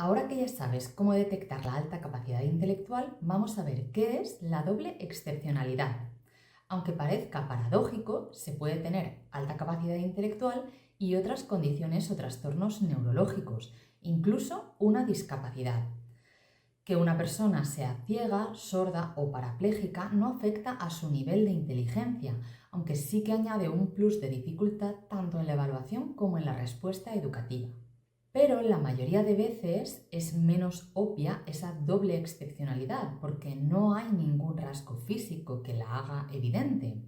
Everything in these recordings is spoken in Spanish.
Ahora que ya sabes cómo detectar la alta capacidad intelectual, vamos a ver qué es la doble excepcionalidad. Aunque parezca paradójico, se puede tener alta capacidad intelectual y otras condiciones o trastornos neurológicos, incluso una discapacidad. Que una persona sea ciega, sorda o parapléjica no afecta a su nivel de inteligencia, aunque sí que añade un plus de dificultad tanto en la evaluación como en la respuesta educativa. Pero la mayoría de veces es menos obvia esa doble excepcionalidad porque no hay ningún rasgo físico que la haga evidente.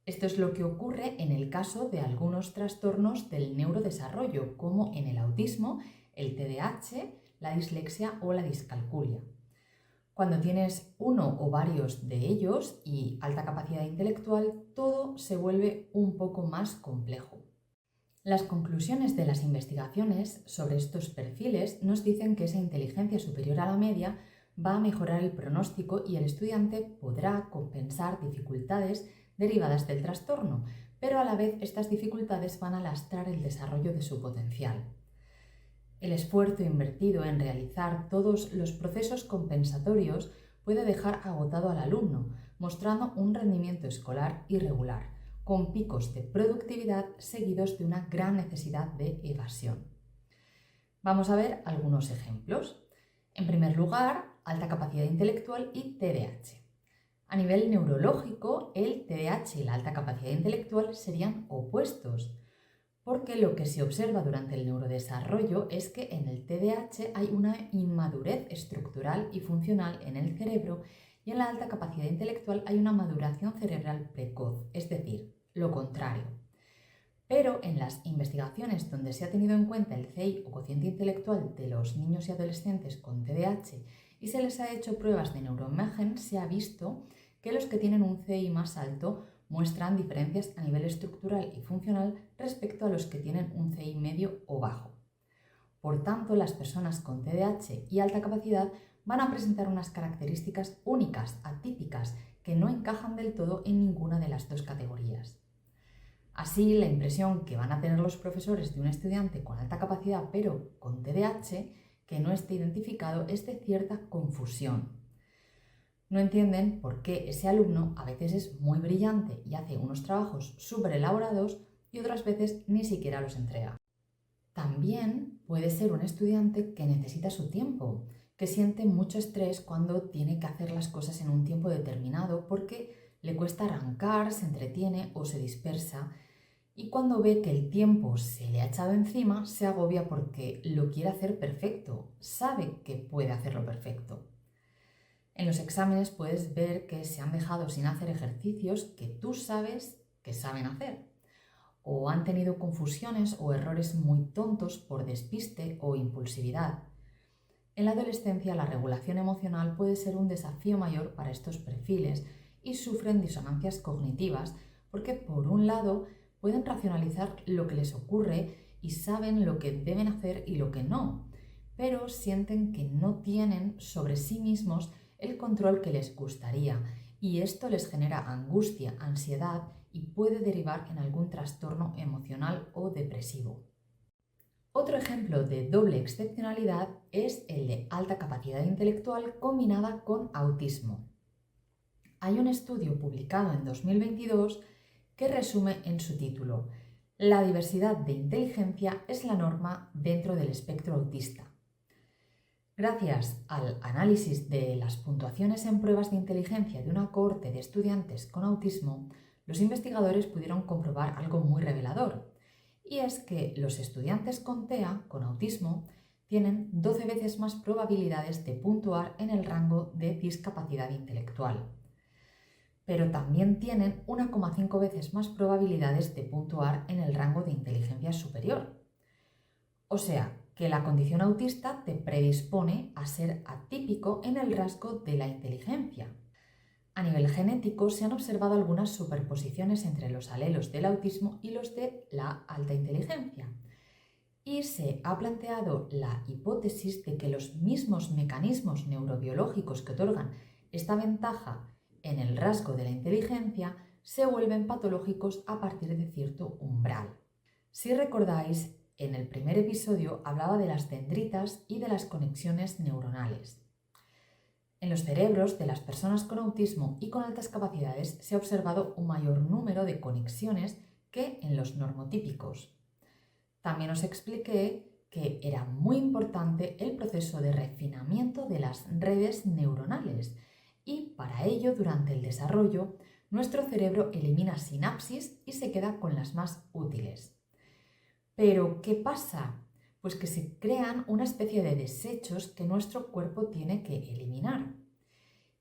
Esto es lo que ocurre en el caso de algunos trastornos del neurodesarrollo, como en el autismo, el TDAH, la dislexia o la discalculia. Cuando tienes uno o varios de ellos y alta capacidad intelectual, todo se vuelve un poco más complejo. Las conclusiones de las investigaciones sobre estos perfiles nos dicen que esa inteligencia superior a la media va a mejorar el pronóstico y el estudiante podrá compensar dificultades derivadas del trastorno, pero a la vez estas dificultades van a lastrar el desarrollo de su potencial. El esfuerzo invertido en realizar todos los procesos compensatorios puede dejar agotado al alumno, mostrando un rendimiento escolar irregular, con picos de productividad seguidos de una gran necesidad de evasión. Vamos a ver algunos ejemplos. En primer lugar, alta capacidad intelectual y TDAH. A nivel neurológico, el TDAH y la alta capacidad intelectual serían opuestos, porque lo que se observa durante el neurodesarrollo es que en el TDAH hay una inmadurez estructural y funcional en el cerebro y en la alta capacidad intelectual hay una maduración cerebral precoz, es decir, lo contrario. Pero en las investigaciones donde se ha tenido en cuenta el CI o cociente intelectual de los niños y adolescentes con TDAH y se les ha hecho pruebas de neuroimagen, se ha visto que los que tienen un CI más alto muestran diferencias a nivel estructural y funcional respecto a los que tienen un CI medio o bajo. Por tanto, las personas con TDAH y alta capacidad van a presentar unas características únicas, atípicas, que no encajan del todo en ninguna de las dos categorías. Así, la impresión que van a tener los profesores de un estudiante con alta capacidad pero con TDAH que no esté identificado es de cierta confusión. No entienden por qué ese alumno a veces es muy brillante y hace unos trabajos súper elaborados y otras veces ni siquiera los entrega. También puede ser un estudiante que necesita su tiempo, que siente mucho estrés cuando tiene que hacer las cosas en un tiempo determinado porque le cuesta arrancar, se entretiene o se dispersa y cuando ve que el tiempo se le ha echado encima se agobia porque lo quiere hacer perfecto, sabe que puede hacerlo perfecto. En los exámenes puedes ver que se han dejado sin hacer ejercicios que tú sabes que saben hacer, o han tenido confusiones o errores muy tontos por despiste o impulsividad. En la adolescencia la regulación emocional puede ser un desafío mayor para estos perfiles y sufren disonancias cognitivas porque por un lado pueden racionalizar lo que les ocurre y saben lo que deben hacer y lo que no, pero sienten que no tienen sobre sí mismos el control que les gustaría y esto les genera angustia, ansiedad y puede derivar en algún trastorno emocional o depresivo. Otro ejemplo de doble excepcionalidad es el de alta capacidad intelectual combinada con autismo. Hay un estudio publicado en 2022 que resume en su título: La diversidad de inteligencia es la norma dentro del espectro autista. Gracias al análisis de las puntuaciones en pruebas de inteligencia de una cohorte de estudiantes con autismo, los investigadores pudieron comprobar algo muy revelador, y es que los estudiantes con TEA, con autismo, tienen 12 veces más probabilidades de puntuar en el rango de discapacidad intelectual, pero también tienen 1,5 veces más probabilidades de puntuar en el rango de inteligencia superior. O sea, que la condición autista te predispone a ser atípico en el rasgo de la inteligencia. A nivel genético se han observado algunas superposiciones entre los alelos del autismo y los de la alta inteligencia. Y se ha planteado la hipótesis de que los mismos mecanismos neurobiológicos que otorgan esta ventaja en el rasgo de la inteligencia se vuelven patológicos a partir de cierto umbral. Si recordáis, En el primer episodio hablaba de las dendritas y de las conexiones neuronales. En los cerebros de las personas con autismo y con altas capacidades se ha observado un mayor número de conexiones que en los normotípicos. También os expliqué que era muy importante el proceso de refinamiento de las redes neuronales y para ello, durante el desarrollo, nuestro cerebro elimina sinapsis y se queda con las más útiles. Pero, ¿qué pasa? Pues que se crean una especie de desechos que nuestro cuerpo tiene que eliminar.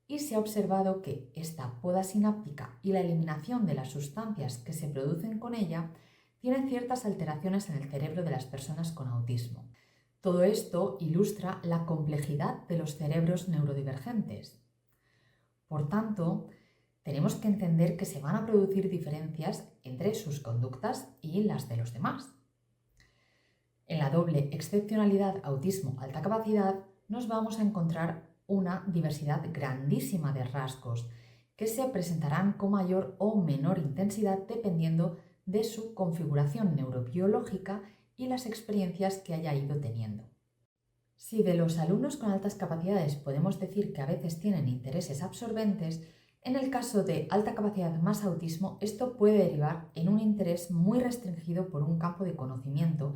Y se ha observado que esta poda sináptica y la eliminación de las sustancias que se producen con ella tienen ciertas alteraciones en el cerebro de las personas con autismo. Todo esto ilustra la complejidad de los cerebros neurodivergentes. Por tanto, tenemos que entender que se van a producir diferencias entre sus conductas y las de los demás. En la doble excepcionalidad autismo-alta capacidad nos vamos a encontrar una diversidad grandísima de rasgos que se presentarán con mayor o menor intensidad dependiendo de su configuración neurobiológica y las experiencias que haya ido teniendo. Si de los alumnos con altas capacidades podemos decir que a veces tienen intereses absorbentes, en el caso de alta capacidad más autismo, esto puede derivar en un interés muy restringido por un campo de conocimiento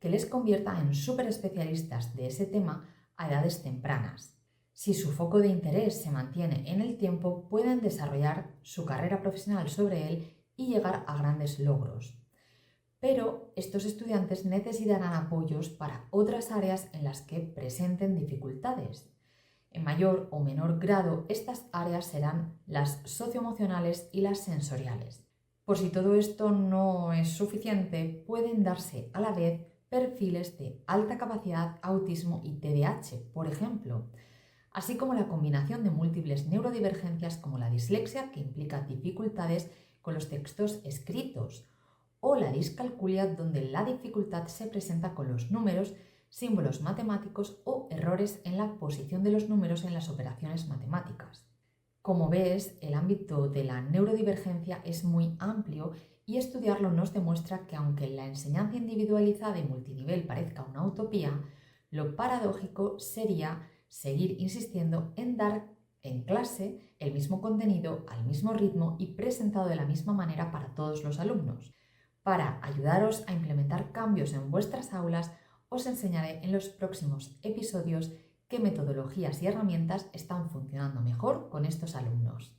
que les convierta en superespecialistas de ese tema a edades tempranas. Si su foco de interés se mantiene en el tiempo, pueden desarrollar su carrera profesional sobre él y llegar a grandes logros. Pero estos estudiantes necesitarán apoyos para otras áreas en las que presenten dificultades. En mayor o menor grado, estas áreas serán las socioemocionales y las sensoriales. Por si todo esto no es suficiente, pueden darse a la vez perfiles de alta capacidad, autismo y TDAH, por ejemplo, así como la combinación de múltiples neurodivergencias como la dislexia, que implica dificultades con los textos escritos, o la discalculia, donde la dificultad se presenta con los números, símbolos matemáticos o errores en la posición de los números en las operaciones matemáticas. Como ves, el ámbito de la neurodivergencia es muy amplio y estudiarlo nos demuestra que aunque la enseñanza individualizada y multinivel parezca una utopía, lo paradójico sería seguir insistiendo en dar en clase el mismo contenido al mismo ritmo y presentado de la misma manera para todos los alumnos. Para ayudaros a implementar cambios en vuestras aulas, os enseñaré en los próximos episodios qué metodologías y herramientas están funcionando mejor con estos alumnos.